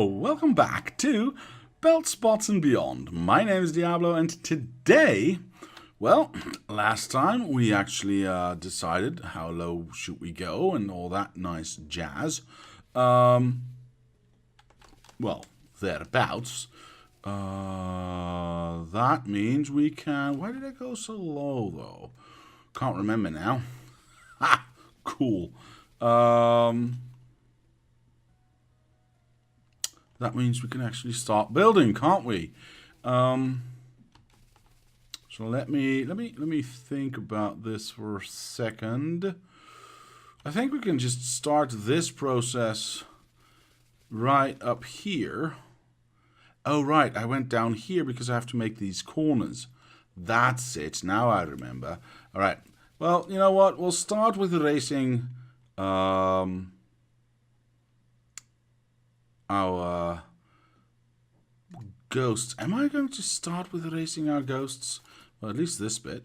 Welcome back to Belt Spots and Beyond. My name is Diablo, and today, well, last time we actually decided how low should we go and all that nice jazz. Well, thereabouts. That means we can... Why did I go so low, though? Can't remember now. Ha! Cool. That means we can actually start building, can't we? So let me think about this for a second. I think we can just start this process right up here. Oh, right, I went down here because I have to make these corners. That's it. Now I remember. All right. Well, you know what? We'll start with erasing our ghosts. Am I going to start with erasing our ghosts? Well, at least this bit.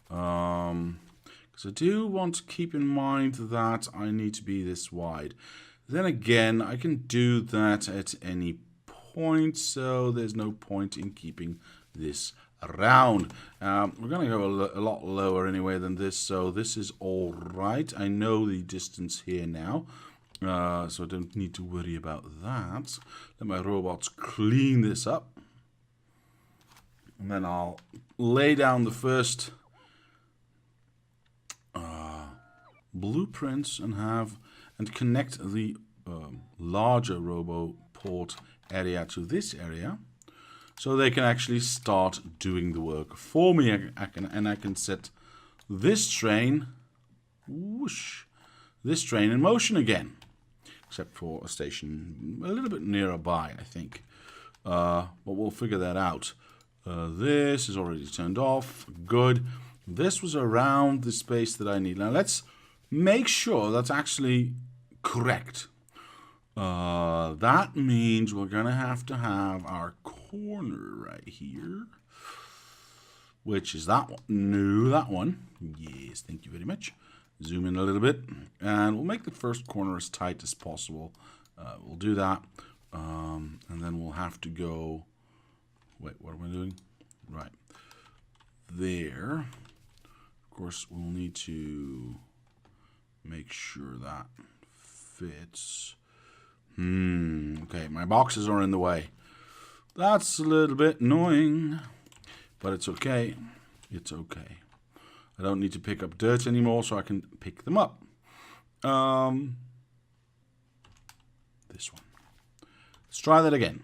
Because I do want to keep in mind that I need to be this wide. Then again, I can do that at any point, so there's no point in keeping this around. We're going to go a lot lower anyway than this, so this is all right. I know the distance here now. So I don't need to worry about that. Let my robots clean this up. And then I'll lay down the first blueprints and connect the larger RoboPort area to this area. So they can actually start doing the work for me. I can set this train, whoosh, this train in motion again. Except for a station a little bit nearby, I think. But we'll figure that out. This is already turned off. Good. This was around the space that I need. Now let's make sure that's actually correct. That means we're going to have our corner right here. Which is that one. No, that one. Yes, thank you very much. Zoom in a little bit, and we'll make the first corner as tight as possible. We'll do that, and then we'll have to go... Wait, what am I doing? Right. There. Of course, we'll need to make sure that fits. Okay, my boxes are in the way. That's a little bit annoying, but it's okay. It's okay. I don't need to pick up dirt anymore, so I can pick them up. This one. Let's try that again.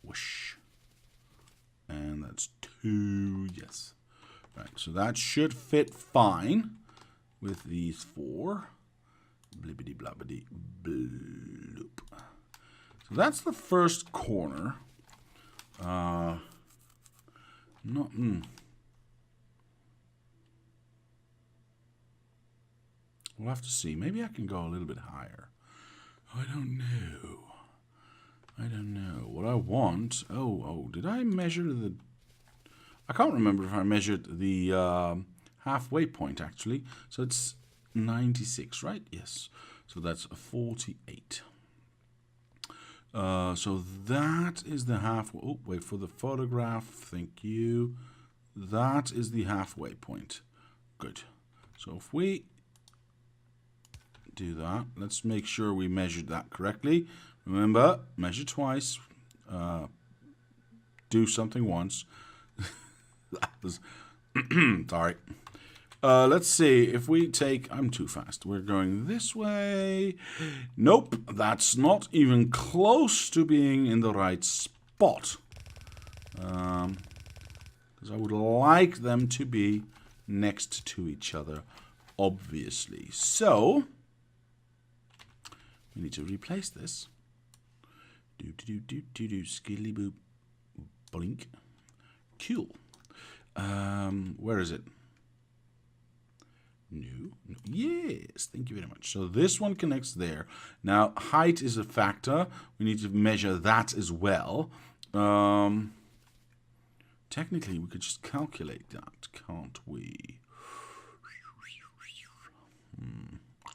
Whoosh. And that's 2, yes. Right, so that should fit fine with these 4. Blibbity blabbity bloop. So that's the first corner. We'll have to see. Maybe I can go a little bit higher. I don't know. I don't know. What I want... Oh, did I measure the... I can't remember if I measured the halfway point, actually. So it's 96, right? Yes. So that's a 48. So that is the halfway... Oh, wait for the photograph. Thank you. That is the halfway point. Good. So if we... do that. Let's make sure we measured that correctly. Remember, measure twice. Do something once. That was sorry. Let's see if we take... I'm too fast. We're going this way. Nope, that's not even close to being in the right spot. Because I would like them to be next to each other, obviously. So... we need to replace this. Skilly boop. Blink. Cool. Where is it? No. Yes, thank you very much. So this one connects there. Now, height is a factor. We need to measure that as well. Technically, we could just calculate that, can't we?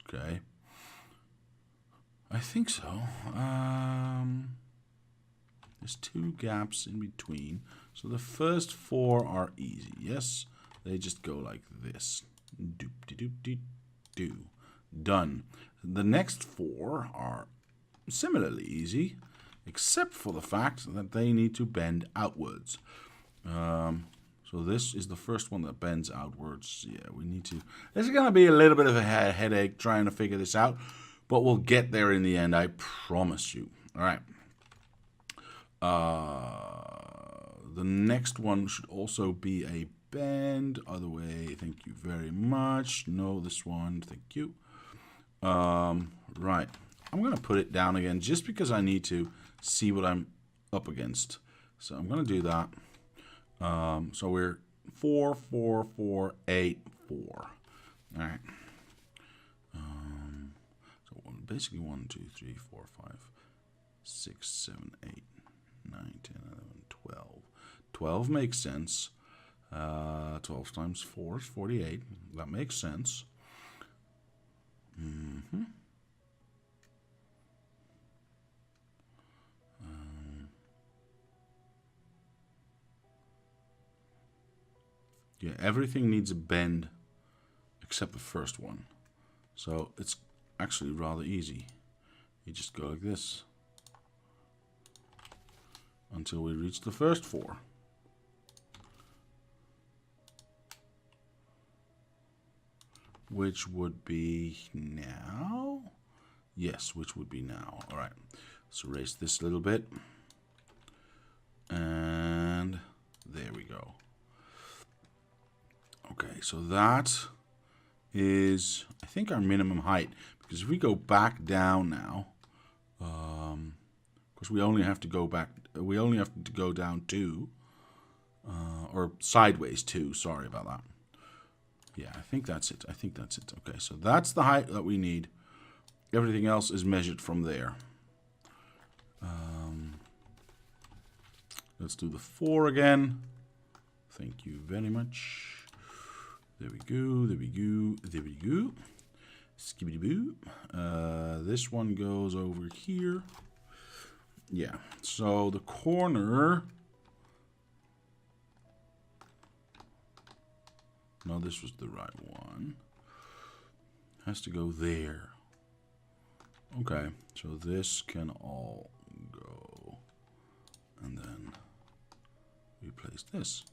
Okay. I think so. There's 2 gaps in between. So the first 4 are easy. Yes, they just go like this. Doop de doop de do. Done. The next 4 are similarly easy, except for the fact that they need to bend outwards. So this is the first one that bends outwards. Yeah, we need to... This is going to be a little bit of a headache trying to figure this out, but we'll get there in the end, I promise you. All right. The next one should also be a bend. Other way, thank you very much. No, this one, thank you. Right. I'm going to put it down again just because I need to see what I'm up against. So I'm going to do that. So we're 4, 4, 4, 8, 4. All right. So basically 1, 2, 3, 4, 5, 6, 7, 8, 9, 10, 11, 12. 12 makes sense. 12 times 4 is 48. That makes sense. Yeah, everything needs a bend except the first one. So it's actually rather easy. You just go like this until we reach the first 4. Which would be now? Yes, which would be now. All right, let's erase this a little bit. And there we go. Okay, so that is, I think, our minimum height. Because if we go back down now, because we only have to go back, we only have to go down 2, or sideways 2. Sorry about that. Yeah, I think that's it. I think that's it. Okay, so that's the height that we need. Everything else is measured from there. Let's do the 4 again. Thank you very much. There we go, there we go, there we go. Skibbity-boo. This one goes over here. Yeah, so the corner... No, this was the right one. Has to go there. Okay, so this can all go. And then replace this.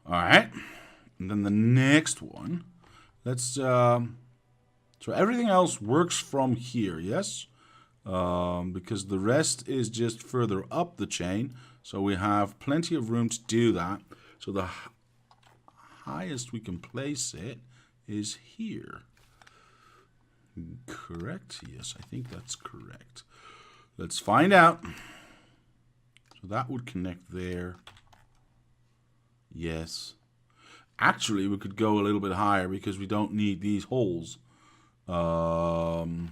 All right. And then the next one, let's, so everything else works from here, yes? Because the rest is just further up the chain. So we have plenty of room to do that. So the highest we can place it is here. Correct? Yes, I think that's correct. Let's find out. So that would connect there. Yes. Actually, we could go a little bit higher because we don't need these holes. Although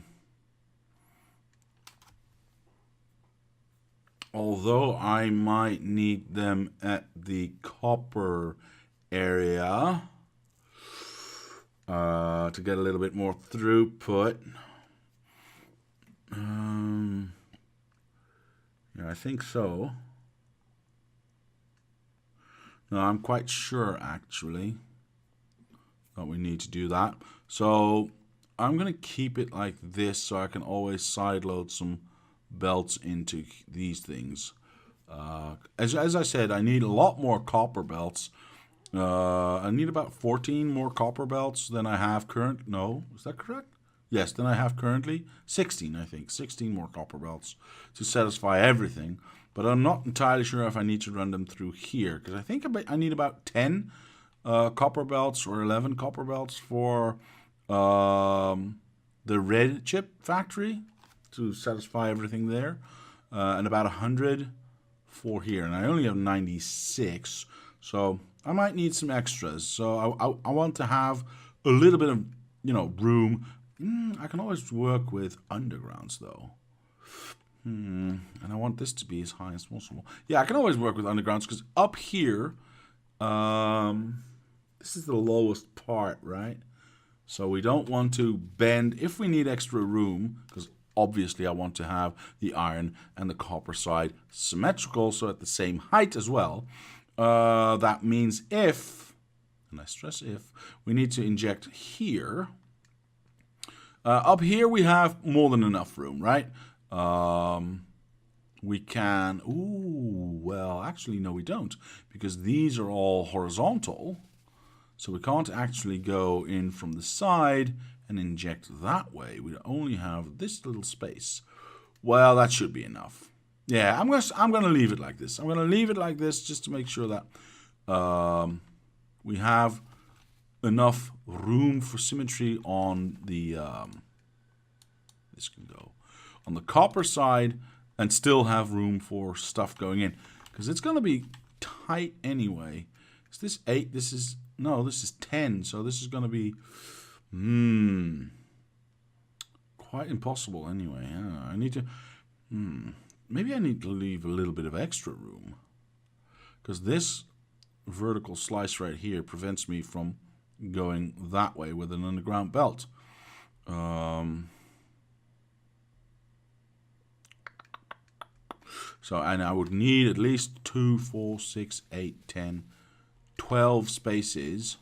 I might need them at the copper area to get a little bit more throughput. Yeah, I think so. No, I'm quite sure, actually, that we need to do that. So I'm going to keep it like this so I can always sideload some belts into these things. As I said, I need a lot more copper belts. I need about 14 more copper belts than I have current. No, is that correct? Yes, than I have currently. 16, I think. 16 more copper belts to satisfy everything. But I'm not entirely sure if I need to run them through here, because I think I need about 10 copper belts or 11 copper belts for the red chip factory to satisfy everything there, and about 100 for here. And I only have 96, so I might need some extras. So I want to have a little bit of, room. I can always work with undergrounds, though. And I want this to be as high as possible. Yeah, I can always work with undergrounds because up here, this is the lowest part, right? So we don't want to bend if we need extra room, because obviously I want to have the iron and the copper side symmetrical, so at the same height as well. That means if, and I stress if, we need to inject here. Up here we have more than enough room, right? We can, well, actually, no, we don't, because these are all horizontal. So we can't actually go in from the side and inject that way. We only have this little space. Well, that should be enough. Yeah, I'm gonna leave it like this. I'm gonna leave it like this just to make sure that we have enough room for symmetry on the this can go on the copper side and still have room for stuff going in, because it's gonna be tight anyway. Is this 8? This is no, this is 10. So this is gonna be quite impossible anyway. Yeah, I need to maybe I need to leave a little bit of extra room, because this vertical slice right here prevents me from going that way with an underground belt. So, and I would need at least 2, 4, 6, 8, 10, 12 spaces,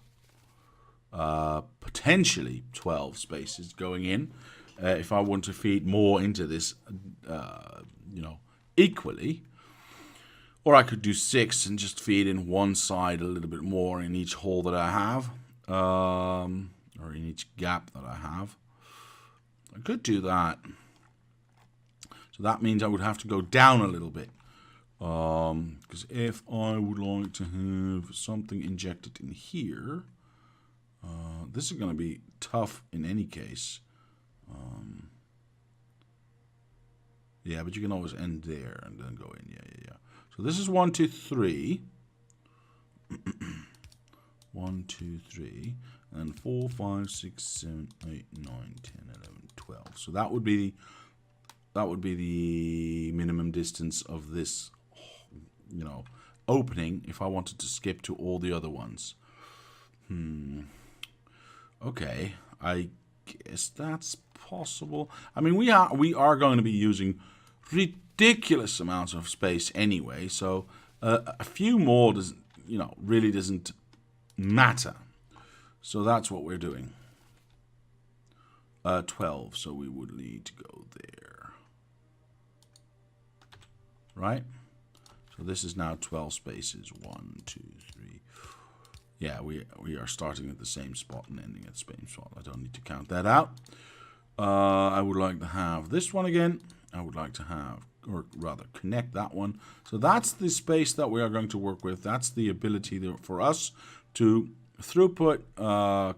potentially 12 spaces going in, if I want to feed more into this, equally. Or I could do 6 and just feed in one side a little bit more in each hole that I have, or in each gap that I have. I could do that. So that means I would have to go down a little bit. Because if I would like to have something injected in here, this is going to be tough in any case. Yeah, but you can always end there and then go in. Yeah. So this is 1, 2, 3. 1, 2, 3. And 4, 5, 6, 7, 8, 9, 10, 11, 12. So that would be the minimum distance of this, opening if I wanted to skip to all the other ones. Okay, I guess that's possible. I mean, we are going to be using ridiculous amounts of space anyway, so a few more really doesn't matter. So that's what we're doing. 12, so we would need to go there. Right? So this is now 12 spaces. 1, 2, 3. Yeah, we are starting at the same spot and ending at the same spot. I don't need to count that out. I would like to have this one again. I would like to have, or rather connect that one. So that's the space that we are going to work with. That's the ability for us to throughput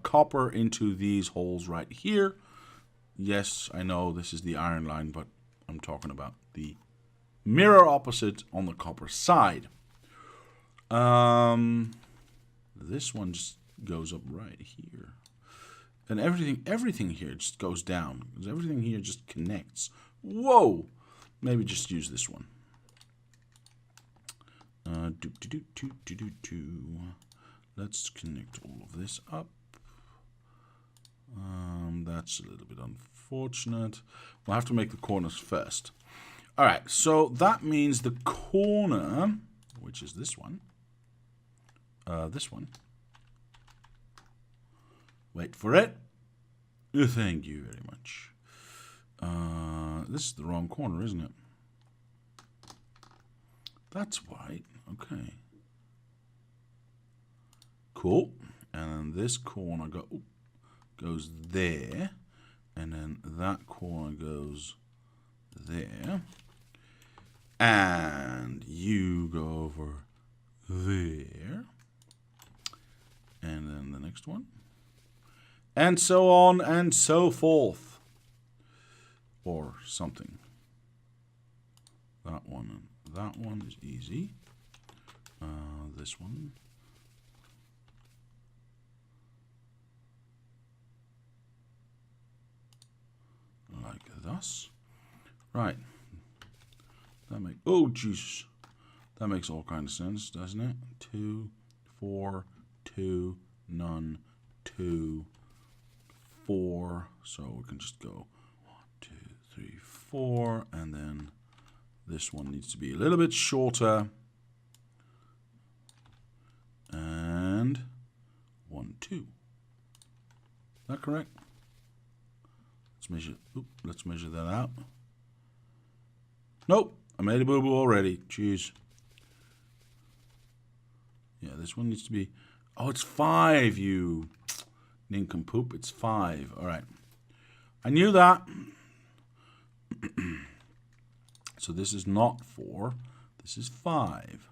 copper into these holes right here. Yes, I know this is the iron line, but I'm talking about the mirror opposite on the copper side. This one just goes up right here. And everything here just goes down, because everything here just connects. Whoa! Maybe just use this one. Let's connect all of this up. That's a little bit unfortunate. We'll have to make the corners first. All right, so that means the corner, which is this one. Wait for it. Thank you very much. This is the wrong corner, isn't it? That's right. Okay. Cool. And this corner goes there. And then that corner goes there. And you go over there. And then the next one. And so on and so forth. Or something. That one and that one is easy. This one. Like thus. Right. Oh, jeez. That makes all kinds of sense, doesn't it? 2, 4, 2, none, 2, 4. So we can just go 1, 2, 3, 4, and then this one needs to be a little bit shorter. And 1, 2. Is that correct? Let's measure that out. Nope, I made a boo-boo already. Jeez. Yeah, this one needs to be... Oh, it's 5, you nincompoop. It's 5. All right. I knew that. So this is not 4. This is 5.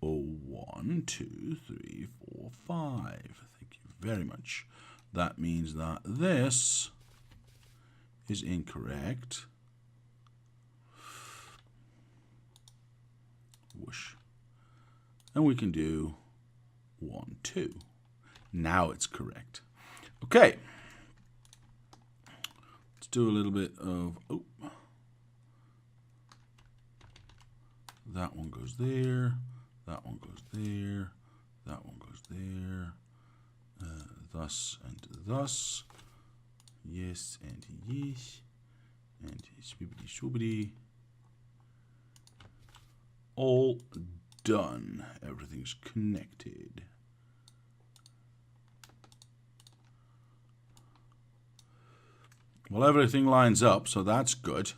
Oh, 1, 2, 3, 4, 5. Thank you very much. That means that this is incorrect. Whoosh. And we can do 1, 2. Now it's correct. Okay. Let's do a little bit of... Oh. That one goes there. That one goes there. That one goes there. Thus and thus. Yes and yes. And swibbity swoobity. All done. Everything's connected. Well, everything lines up, so that's good.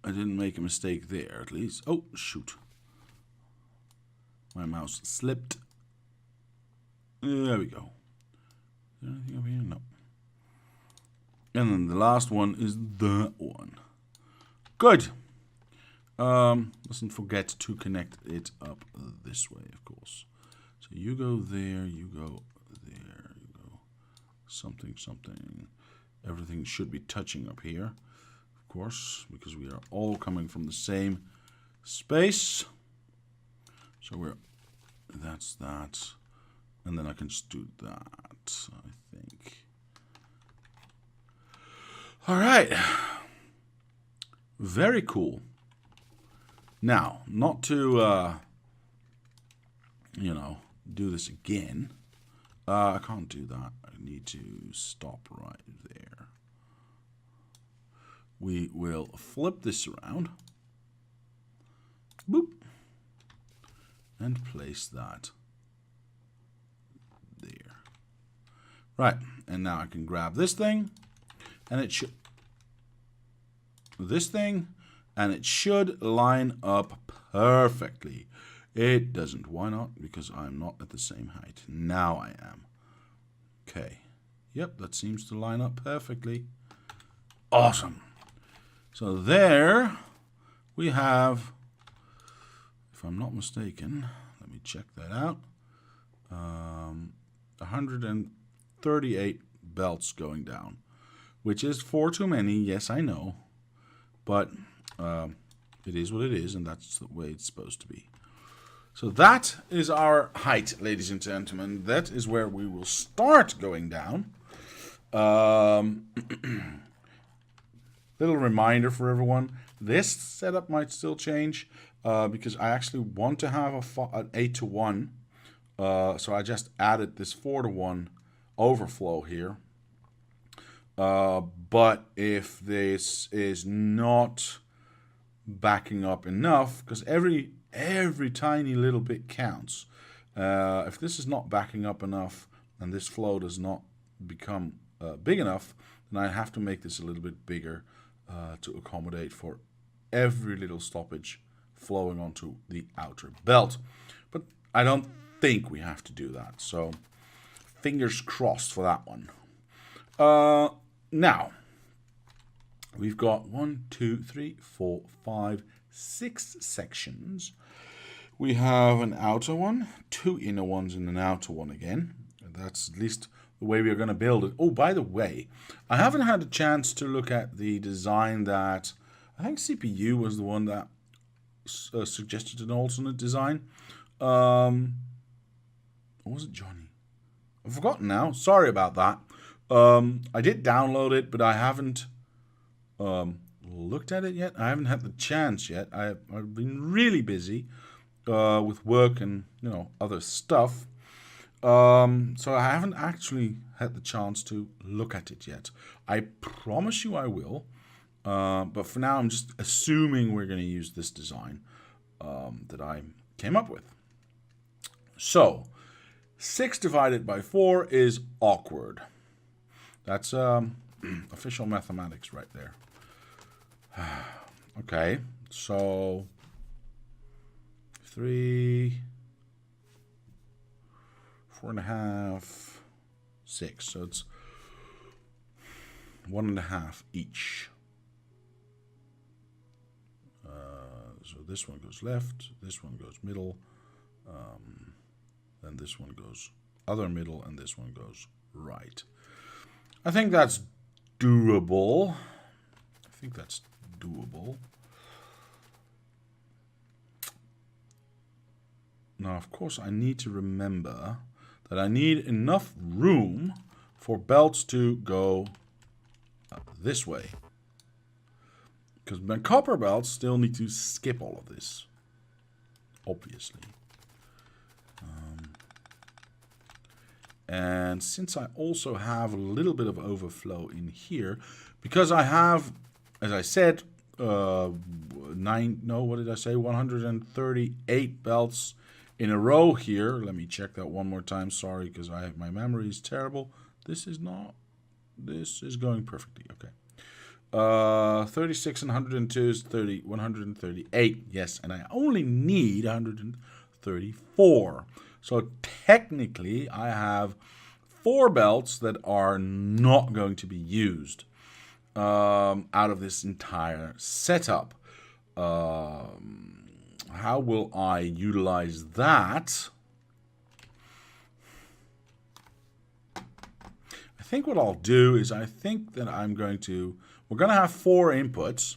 I didn't make a mistake there, at least. Oh, shoot. My mouse slipped. There we go. Is there anything over here? No. And then the last one is that one. Good. Mustn't forget to connect it up this way, of course. So you go there, you go there, you go something, something. Everything should be touching up here, of course, because we are all coming from the same space. So that's that. And then I can just do that, I think. All right. Very cool. Now, not to, do this again. I can't do that. I need to stop right there. We will flip this around. Boop. And place that there. Right. And now I can grab this thing. And it should... This thing. And it should line up perfectly. It doesn't. Why not? Because I'm not at the same height. Now I am. Okay. Yep, that seems to line up perfectly. Awesome. So there we have, if I'm not mistaken, let me check that out, 138 belts going down, which is 4 too many. Yes, I know. But it is what it is, and that's the way it's supposed to be. So that is our height, ladies and gentlemen. That is where we will start going down. Little reminder for everyone. This setup might still change because I actually want to have an 8-to-1. So I just added this 4-to-1 overflow here. But if this is not backing up enough, because every tiny little bit counts. If this is not backing up enough and this flow does not become big enough, then I have to make this a little bit bigger to accommodate for every little stoppage flowing onto the outer belt. But I don't think we have to do that. So fingers crossed for that one. Now, we've got 1, 2, 3, 4, 5, 6 sections. We have an outer one, 2 inner ones, and an outer one again. That's at least the way we are going to build it. Oh, by the way, I haven't had a chance to look at the design that... I think CPU was the one that suggested an alternate design. Or was it Johnny? I've forgotten now. Sorry about that. I did download it, but I haven't looked at it yet. I haven't had the chance yet. I've been really busy with work and other stuff. So I haven't actually had the chance to look at it yet. I promise you I will. But for now, I'm just assuming we're going to use this design that I came up with. So 6 divided by 4 is awkward. That's official mathematics right there. Okay, so 3, 4.5, 6. So it's 1.5 each. So this one goes left, this one goes middle, then this one goes other middle, and this one goes right. I think that's doable. Now, of course, I need to remember that I need enough room for belts to go this way. Because my copper belts still need to skip all of this, obviously. And since I also have a little bit of overflow in here, because I have, as I said, 138 belts in a row here. Let me check that one more time. Sorry, because my memory is terrible. This is going perfectly. Okay. 36 and 102 is 138. Yes, and I only need 134. So technically, I have 4 belts that are not going to be used out of this entire setup. How will I utilize that? I think what I'll do is I think that we're going to have 4 inputs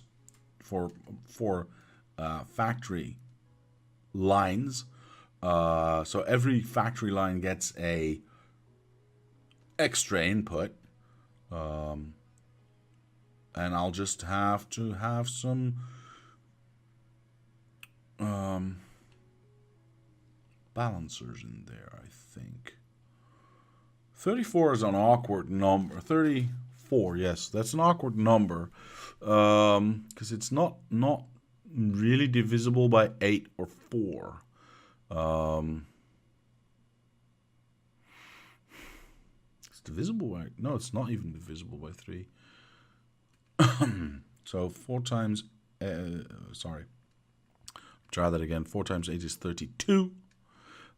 for factory lines. So every factory line gets a extra input. And I'll just have to have some balancers in there, I think. 34 is an awkward number. 34, yes, that's an awkward number. Because it's not really divisible by 8 or 4. It's divisible by... No, it's not even divisible by 3. So 4 times... sorry. Try that again. 4 times 8 is 32.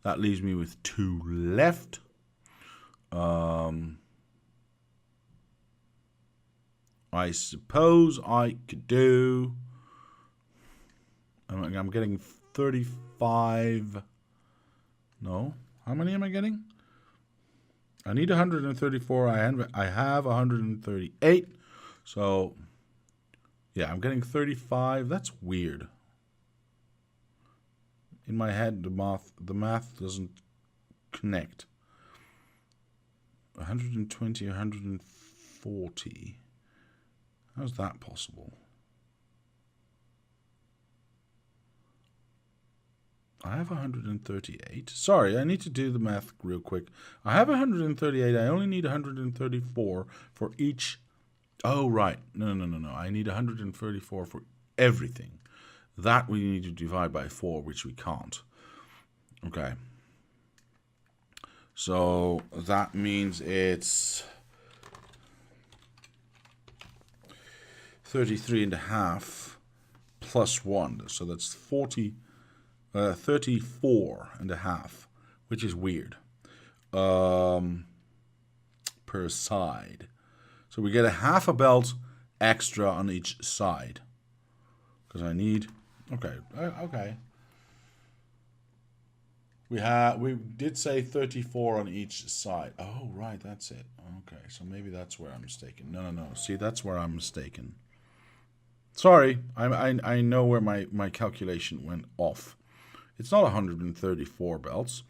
That leaves me with 2 left. I suppose I could do... I'm getting 35... No. How many am I getting? I need 134. I have 138. So, yeah, I'm getting 35. That's weird. In my head, the math doesn't connect. 120, 140. How's that possible? I have 138. Sorry, I need to do the math real quick. I have 138. I only need 134 for each. Oh, right. No. I need 134 for everything. That we need to divide by 4, which we can't. Okay. So that means it's 33.5 plus 1. So that's 34.5, which is weird. Per side. So we get a half a belt extra on each side. Because I need... Okay. We did say 34 on each side. Oh, right, that's it. Okay, so maybe that's where I'm mistaken. No. See, that's where I'm mistaken. Sorry, I know where my calculation went off. It's not 134 belts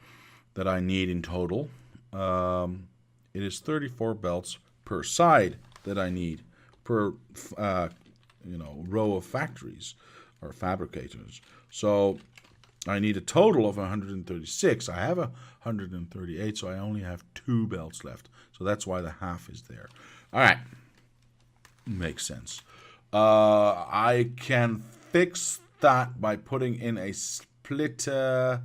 that I need in total. It is 34 belts per side that I need per row of factories or fabricators. So I need a total of 136. I have 138, so I only have 2 belts left. So that's why the half is there. All right. Makes sense. I can fix that by putting in a splitter,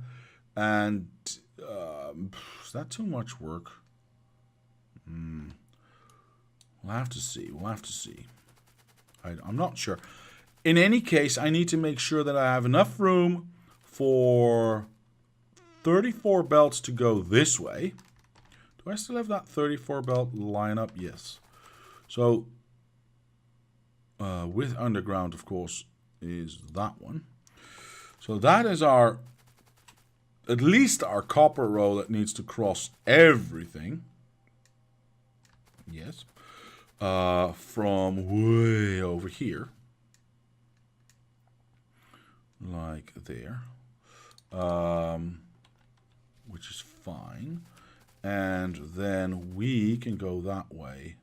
and is that too much work? We'll have to see. We'll have to see. I'm not sure. In any case, I need to make sure that I have enough room for 34 belts to go this way. Do I still have that 34 belt lineup? Yes. So, with underground, of course, is that one. So that is at least our copper row that needs to cross everything. Yes. From way over here. Like there. Which is fine. And then we can go that way.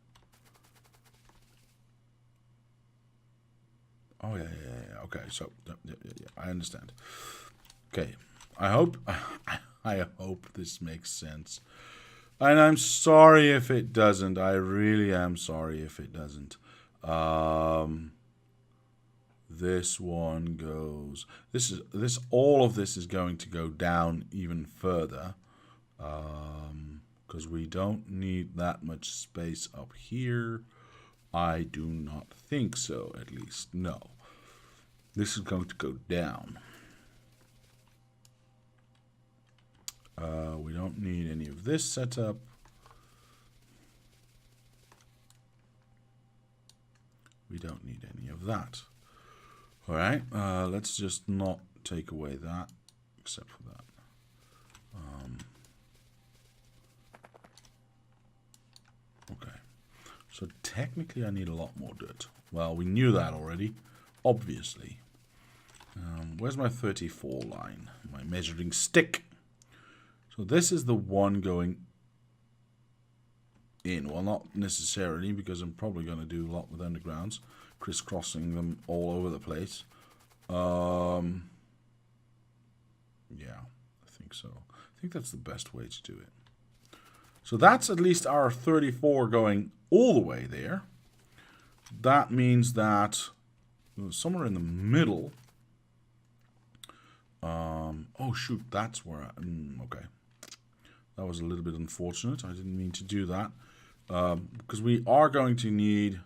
Oh, yeah. Okay, so, yeah, I understand. Okay, I hope this makes sense. And I'm sorry if it doesn't. I really am sorry if it doesn't. This one goes... all of this is going to go down even further. Because we don't need that much space up here. I do not think so, at least. No. This is going to go down. We don't need any of this setup. We don't need any of that. All right, let's just not take away that, except for that. Okay, so technically I need a lot more dirt. Well, we knew that already, obviously. Where's my 34 line? My measuring stick. So this is the one going in. Well, not necessarily, because I'm probably going to do a lot with undergrounds, crisscrossing them all over the place. Yeah, I think so. I think that's the best way to do it. So that's at least our 34 going all the way there. That means that somewhere in the middle... oh, shoot, that's where okay. That was a little bit unfortunate. I didn't mean to do that. Because we are going to need...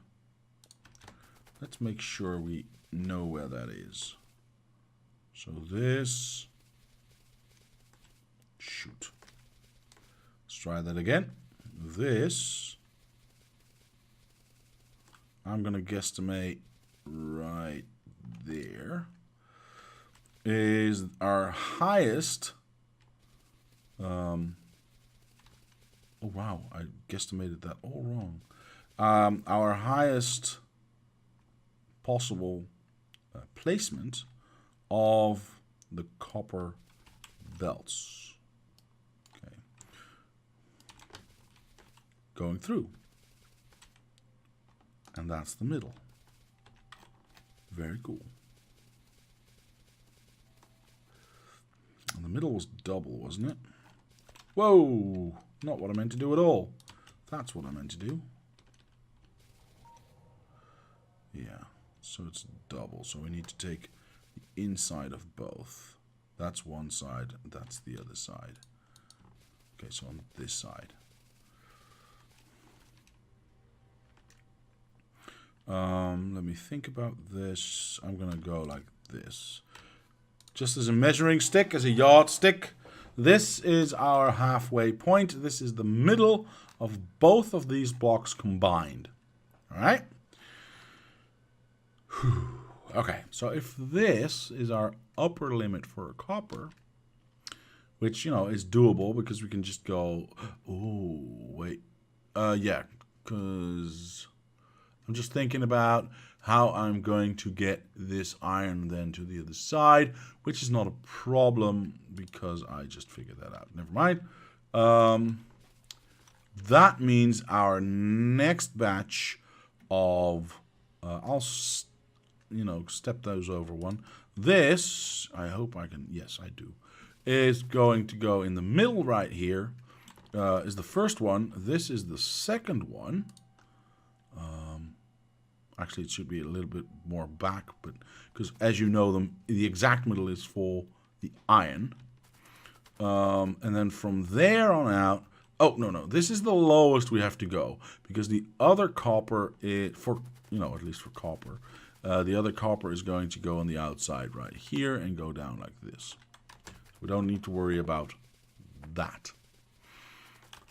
Let's make sure we know where that is. So this... Shoot. Let's try that again. This... I'm going to guesstimate right there. Is our highest... oh, wow. I guesstimated that all wrong. Our highest possible placement of the copper belts. Okay. Going through. And that's the middle. Very cool. And the middle was double, wasn't it? Whoa! Not what I meant to do at all. That's what I meant to do. Yeah, so it's double. So we need to take the inside of both. That's one side, that's the other side. Okay, so on this side. Let me think about this. I'm going to go like this. Just as a measuring stick, as a yardstick. This is our halfway point. This is the middle of both of these blocks combined. All right? Whew. Okay, so if this is our upper limit for a copper, which, you know, is doable because we can just go, oh, wait. Yeah, because I'm just thinking about how I'm going to get this iron then to the other side, which is not a problem because I just figured that out. Never mind. That means our next batch of, I'll, you know, step those over one. This, I hope I can, yes I do, is going to go in the middle right here, is the first one. This is the second one. Actually, it should be a little bit more back, but because as you know, the exact middle is for the iron. And then from there on out, oh, no, this is the lowest we have to go, because the other copper is, for, at least for copper, the other copper is going to go on the outside right here and go down like this. We don't need to worry about that.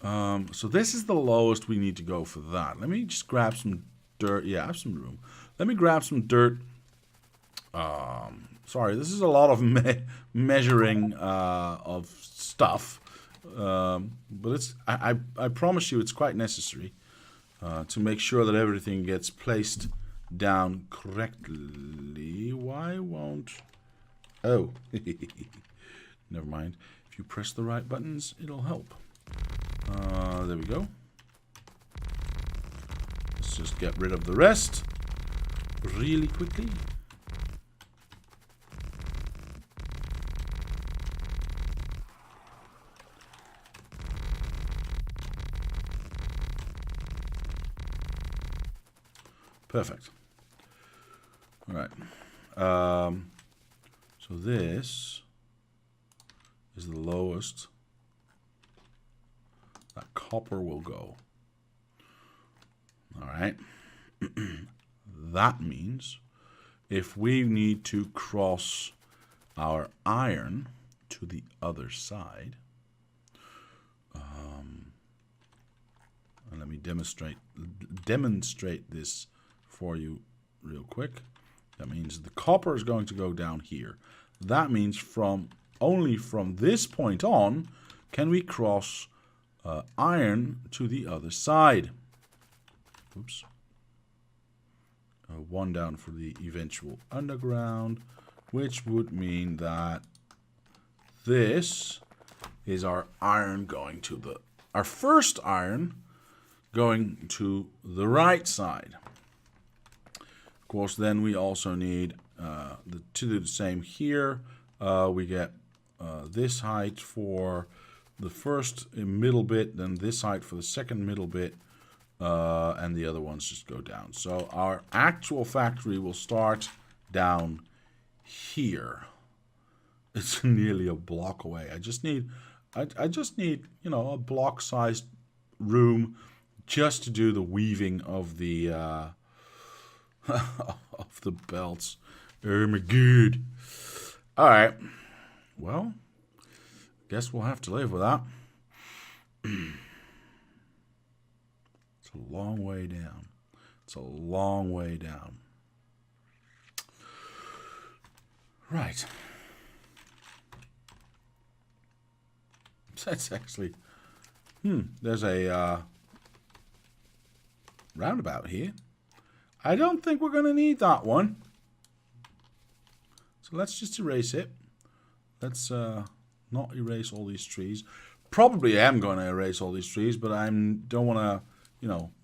So this is the lowest we need to go for that. Let me just grab some dirt. Yeah, I have some room. Let me grab some dirt. Sorry, this is a lot of measuring of stuff, but it's I promise you it's quite necessary to make sure that everything gets placed down correctly. Why won't... Oh, never mind. If you press the right buttons, it'll help. There we go. Let's just get rid of the rest really quickly. Perfect. All right. So this is the lowest that copper will go. All right. That means if we need to cross our iron to the other side, and let me demonstrate this for you real quick. That means the copper is going to go down here. That means only from this point on can we cross iron to the other side. Oops. One down for the eventual underground, which would mean that this is our iron going to our first iron going to the right side. Of course, then we also need to do the same here. We get this height for the first middle bit, then this height for the second middle bit, and the other ones just go down. So our actual factory will start down here. It's nearly a block away. I just need, a block-sized room just to do the weaving of the of the belts. Oh my god. All right. Well, guess we'll have to live with that. It's a long way down. It's a long way down. Right. That's actually... there's a roundabout here. I don't think we're going to need that one. So let's just erase it. Let's not erase all these trees. Probably am going to erase all these trees, but I don't want to,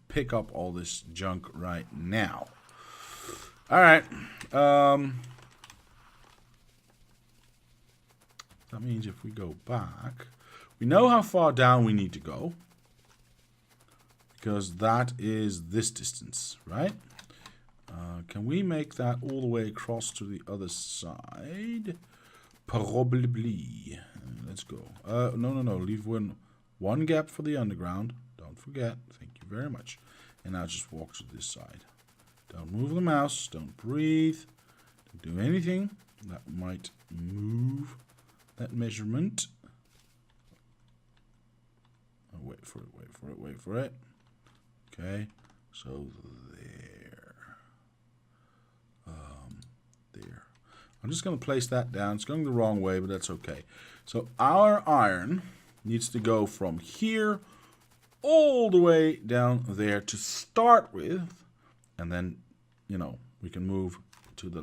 pick up all this junk right now. All right. That means if we go back, we know how far down we need to go, because that is this distance, right? Can we make that all the way across to the other side? Probably. Let's go. No. Leave one gap for the underground. Don't forget. Thank you very much. And now just walk to this side. Don't move the mouse. Don't breathe. Don't do anything that might move that measurement. Oh, wait for it. Okay. So there. There. I'm just going to place that down. It's going the wrong way, but that's okay. So our iron needs to go from here all the way down there to start with. And then, we can move to the...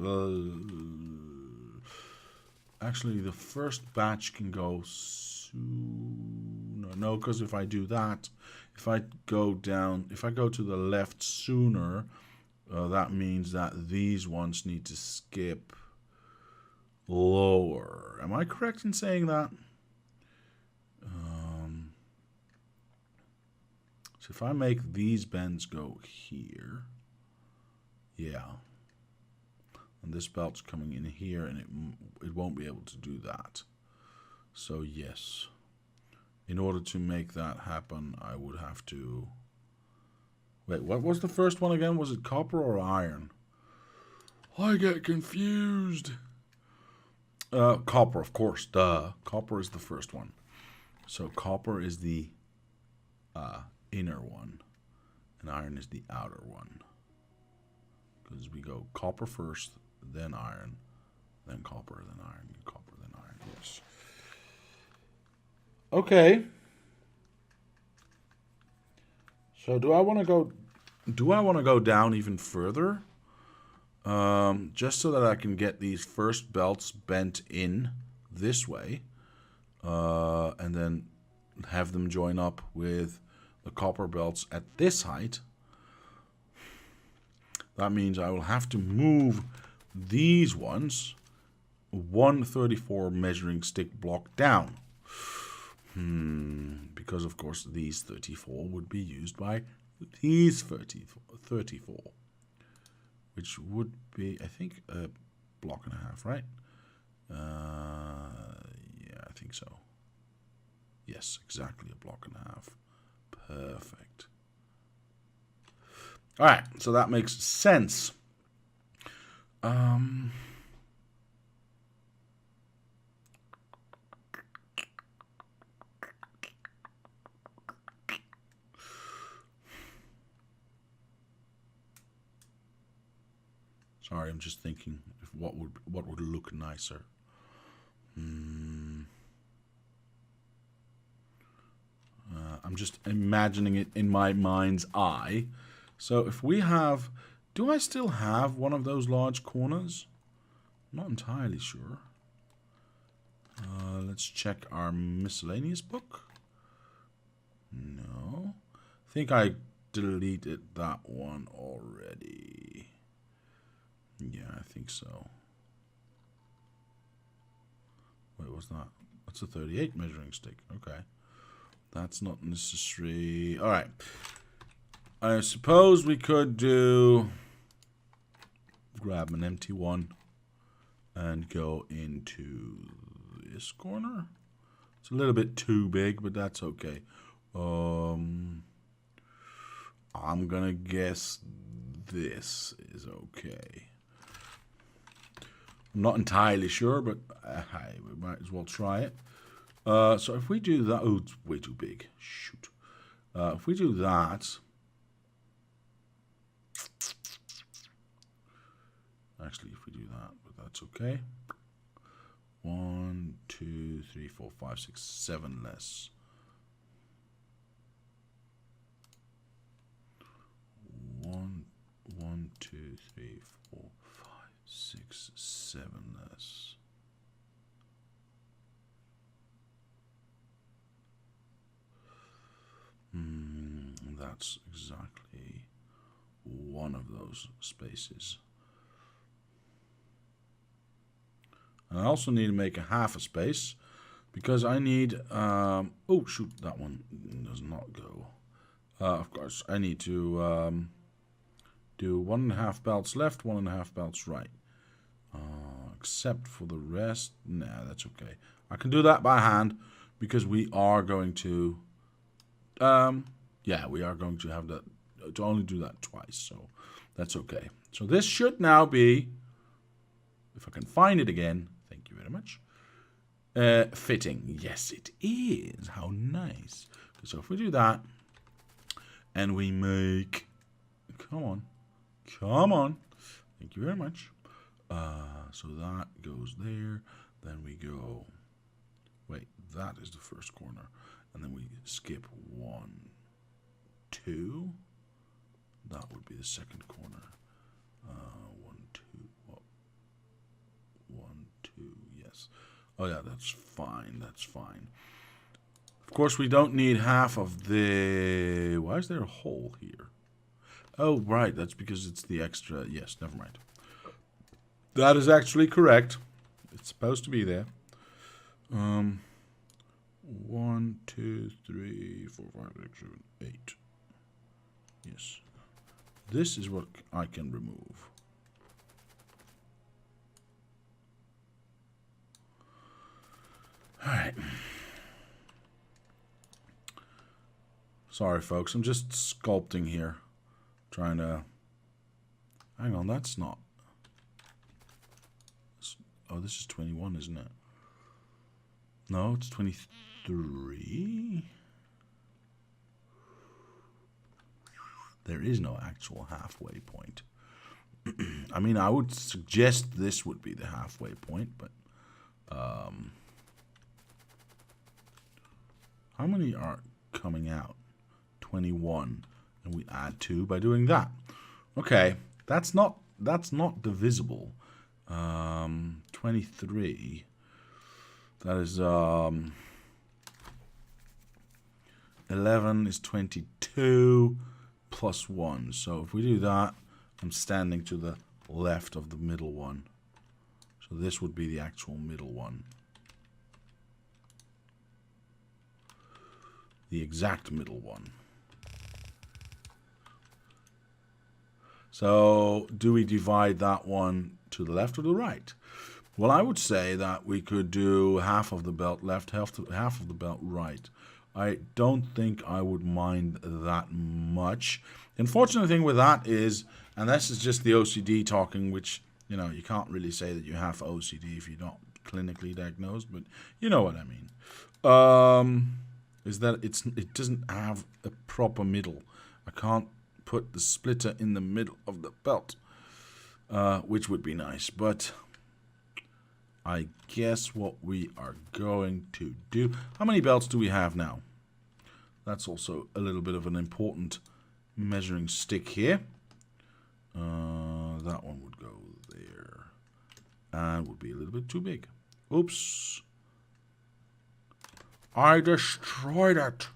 Actually, the first batch can go sooner. No, because if I do that, if I go to the left sooner, that means that these ones need to skip. lower. Am I correct in saying that? So if I make these bends go here, yeah, and this belt's coming in here, and it won't be able to do that. So yes, in order to make that happen, I would have to... Wait, what was the first one again? Was it copper or iron? I get confused. Copper, of course, duh. Copper is the first one. So copper is the inner one, and iron is the outer one. Because we go copper first, then iron, then copper, then iron, copper, then iron. Yes. Okay. So do I want to go? Do I want to go down even further? Just so that I can get these first belts bent in this way, and then have them join up with the copper belts at this height. That means I will have to move these ones 1/34 measuring stick block down. Because of course these 34 would be used by these 34. Which would be, I think, a block and a half, right? Yeah, I think so. Yes, exactly a block and a half. Perfect. All right, so that makes sense. Sorry, I'm just thinking if what would look nicer. I'm just imagining it in my mind's eye. So if we have, do I still have one of those large corners? I'm not entirely sure. Let's check our miscellaneous book. No, I think I deleted that one already. Yeah, I think so. Wait, what's that? That's a 38 measuring stick. Okay. That's not necessary. All right. I suppose we could grab an empty one and go into this corner. It's a little bit too big, but that's okay. I'm gonna guess this is okay. I'm not entirely sure, but we might as well try it. So if we do that, oh, it's way too big. Shoot. If we do that, actually, if we do that, but that's okay. 1, 2, 3, 4, 5, 6, 7 less. 1, 2, 3, 4, 5, 6, 7 less. That's exactly one of those spaces. And I also need to make a half a space because I need, oh shoot, that one does not go. Of course, I need to do 1.5 belts left, 1.5 belts right. Except for the rest, nah, that's okay. I can do that by hand because we are going to, yeah, we are going to have that, to only do that twice, so that's okay. So this should now be, if I can find it again, thank you very much, fitting. Yes, it is. How nice. So if we do that, and we make, come on, thank you very much. So that goes there, then we go, wait, that is the first corner, and then we skip 1, 2, that would be the second corner, 1, 2, well, 1, 2, yes, oh yeah, that's fine, that's fine. Of course, we don't need half of the, why is there a hole here? Oh, right, that's because it's the extra, yes, never mind. That is actually correct. It's supposed to be there. 1, 2, 3, 4, 5, 6, 7, 8. Yes. This is what I can remove. All right. Sorry, folks. I'm just sculpting here. Trying to... Hang on, that's not... Oh, this is 21, isn't it? No, it's 23. There is no actual halfway point. I mean, I would suggest this would be the halfway point, but... how many are coming out? 21. And we add 2 by doing that. Okay, that's not divisible. 23. That is 11 is 22 plus 1. So if we do that, I'm standing to the left of the middle one. So this would be the actual middle one. The exact middle one. So do we divide that one to the left or the right? Well, I would say that we could do half of the belt left, half of the belt right. I don't think I would mind that much. The unfortunate thing with that is, and this is just the OCD talking, which, you know, you can't really say that you have OCD if you're not clinically diagnosed, but you know what I mean. Is that it doesn't have a proper middle. I can't put the splitter in the middle of the belt, which would be nice, but I guess what we are going to do... How many belts do we have now? That's also a little bit of an important measuring stick here. That one would go there. And would be a little bit too big. Oops. I destroyed it.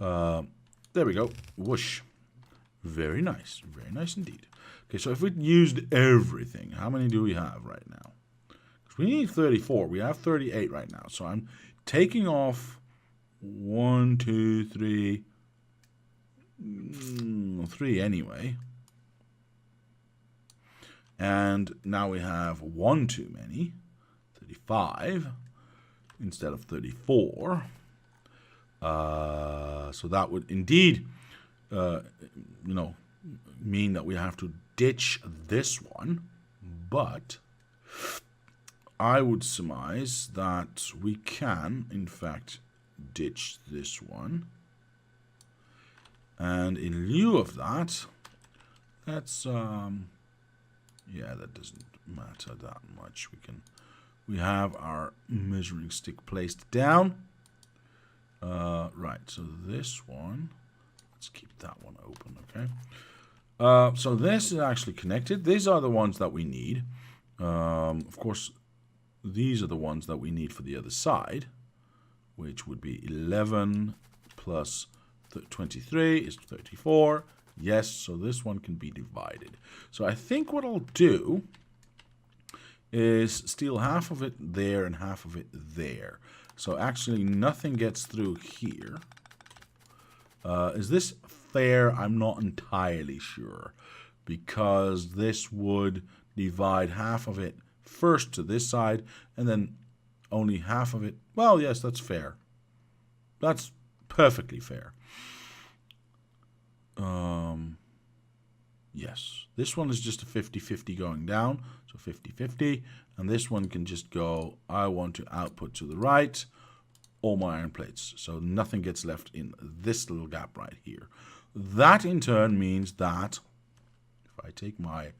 There we go. Whoosh. Very nice. Very nice indeed. Okay, so if we used everything, how many do we have right now? We need 34. We have 38 right now. So I'm taking off 1, 2, 3, 3 anyway. And now we have 1 too many. 35 instead of 34. So that would indeed, mean that we have to ditch this one. But I would surmise that we can, in fact, ditch this one. And in lieu of that, let's, yeah, that doesn't matter that much. We have our measuring stick placed down. Right, so this one, let's keep that one open, okay? So this is actually connected. These are the ones that we need. Of course, these are the ones that we need for the other side, which would be 11 plus 23 is 34. Yes, so this one can be divided. So I think what I'll do is steal half of it there and half of it there. So actually nothing gets through here. Is this fair? I'm not entirely sure, because this would divide half of it first to this side and then only half of it. Well, yes, that's fair. That's perfectly fair. Yes, this one is just a 50-50 going down, so 50-50, and this one can just go, I want to output to the right, all my iron plates, so nothing gets left in this little gap right here. That in turn means that if I take my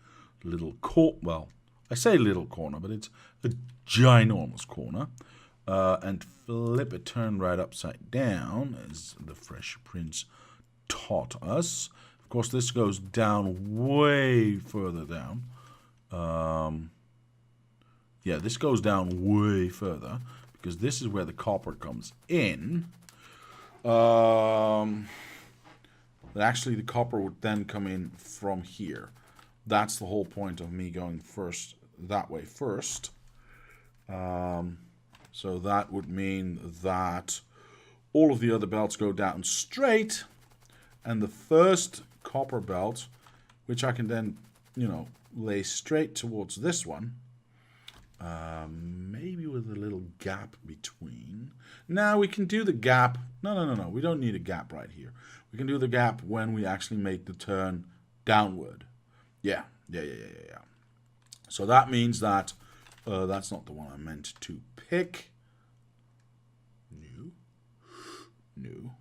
little well, I say little corner, but it's a ginormous corner, and flip it, turn right upside down, as the Fresh Prince taught us. Of course, this goes down way further down. Yeah, this goes down way further, because this is where the copper comes in. But actually, the copper would then come in from here. That's the whole point of me going first that way first. So that would mean that all of the other belts go down straight, and the first copper belt, which I can then, lay straight towards this one, maybe with a little gap between. Now we can do the gap. No. We don't need a gap right here. We can do the gap when we actually make the turn downward. Yeah. So that means that that's not the one I meant to pick. New.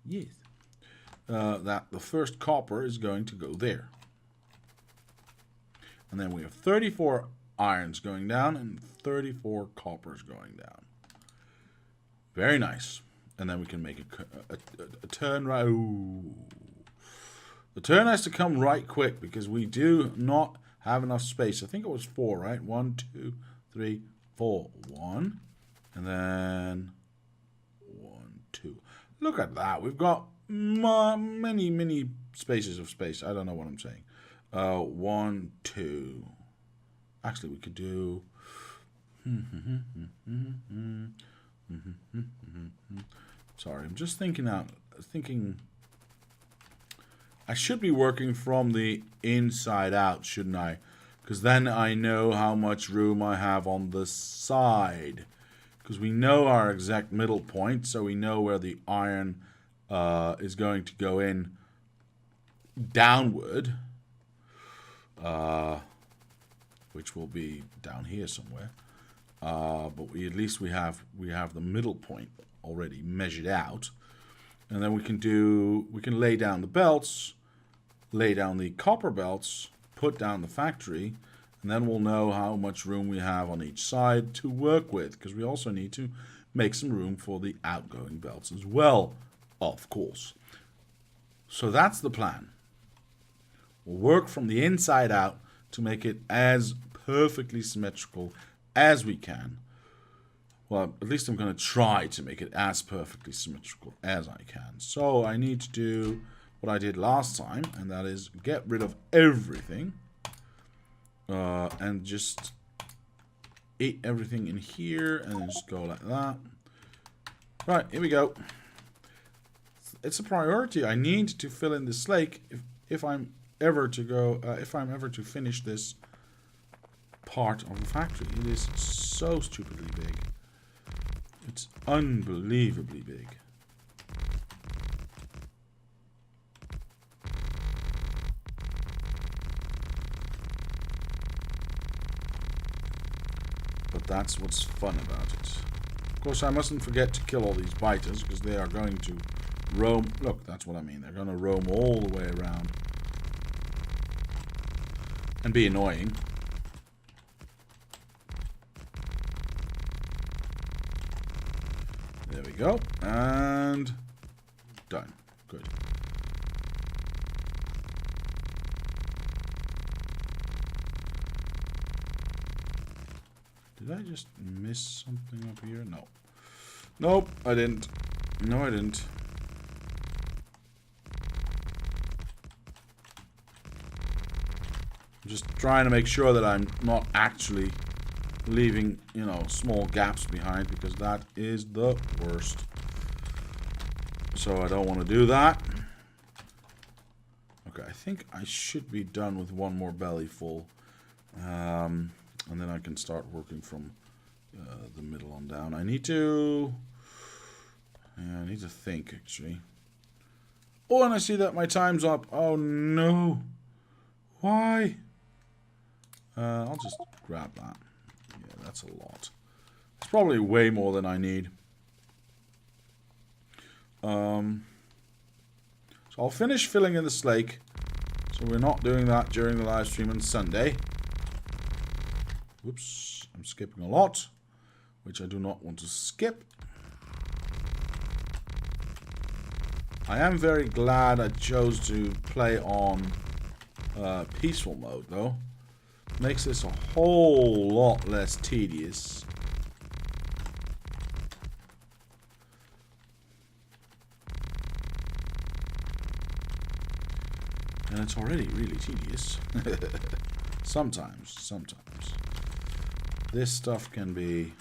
Yes. That the first copper is going to go there. And then we have 34 irons going down and 34 coppers going down. Very nice. And then we can make a turn right. Ooh. The turn has to come right quick because we do not have enough space. I think it was 4, right? 1, 2, 3, 4. 1. And then 1, 2. Look at that. We've got many spaces of space. I don't know what I'm saying. 1, 2. Actually, we could do... Sorry, I'm just thinking I should be working from the inside out, shouldn't I? Because then I know how much room I have on the side. Because we know our exact middle point, so we know where the iron is going to go in downward. Which will be down here somewhere. But at least we have the middle point already measured out. And then we can lay down the belts, lay down the copper belts, put down the factory, and then we'll know how much room we have on each side to work with, because we also need to make some room for the outgoing belts as well, of course. So that's the plan. We'll work from the inside out to make it as perfectly symmetrical as we can. Well, at least I'm going to try to make it as perfectly symmetrical as I can. So I need to do what I did last time, and that is get rid of everything. And just eat everything in here, and then just go like that. Right, here we go. It's a priority. I need to fill in this lake if I'm ever to finish this part of the factory. It is so stupidly big. It's unbelievably big. But that's what's fun about it. Of course, I mustn't forget to kill all these biters, because they are going to roam. Look, that's what I mean. They're going to roam all the way around and be annoying. There we go. And done. Good. Did I just miss something up here? No. Nope, I didn't. No, I didn't. I'm just trying to make sure that I'm not actually leaving, small gaps behind, because that is the worst. So I don't want to do that. Okay, I think I should be done with one more belly full. And then I can start working from the middle on down. I need to think, actually. Oh, and I see that my time's up. Oh, no. Why? I'll just grab that. Yeah, that's a lot. It's probably way more than I need. So I'll finish filling in the slake. So we're not doing that during the live stream on Sunday. Whoops, I'm skipping a lot, which I do not want to skip. I am very glad I chose to play on peaceful mode, though. Makes this a whole lot less tedious. And it's already really tedious. Sometimes. This stuff can be...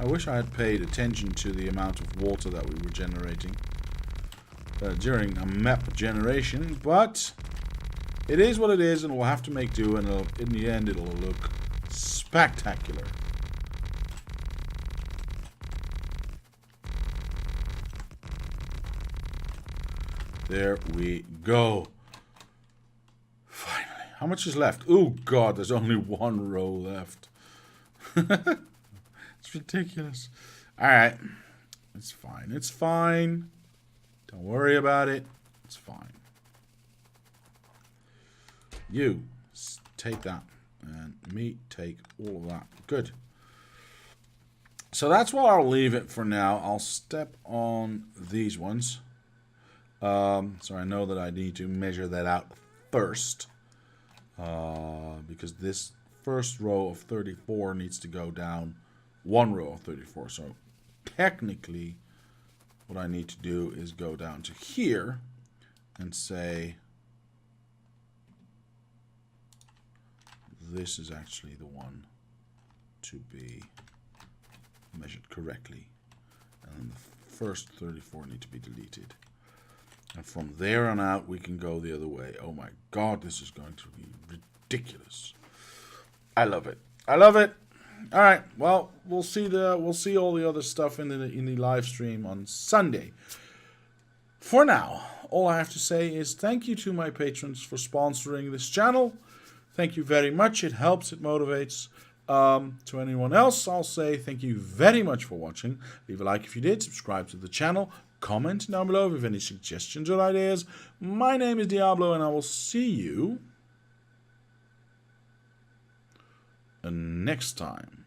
I wish I had paid attention to the amount of water that we were generating during a map generation, but it is what it is, and we'll have to make do, and in the end it'll look spectacular. There we go. Finally. How much is left? Oh god, there's only one row left. It's ridiculous. Alright. It's fine. It's fine. Don't worry about it. It's fine. You take that. And me take all of that. Good. So that's where I'll leave it for now. I'll step on these ones. So I know that I need to measure that out first. Because this first row of 34 needs to go down one row of 34. So technically what I need to do is go down to here and say this is actually the one to be measured correctly, and the first 34 need to be deleted, and from there on out we can go the other way. Oh my god, this is going to be ridiculous. I love it. I love it. All right, well, we'll see all the other stuff in the live stream on Sunday. For now, all I have to say is thank you to my patrons for sponsoring this channel. Thank you very much. It helps, it motivates. To anyone else, I'll say thank you very much for watching. Leave a like if you did, subscribe to the channel, comment down below if you have any suggestions or ideas. My name is Diablo, and I will see you next time.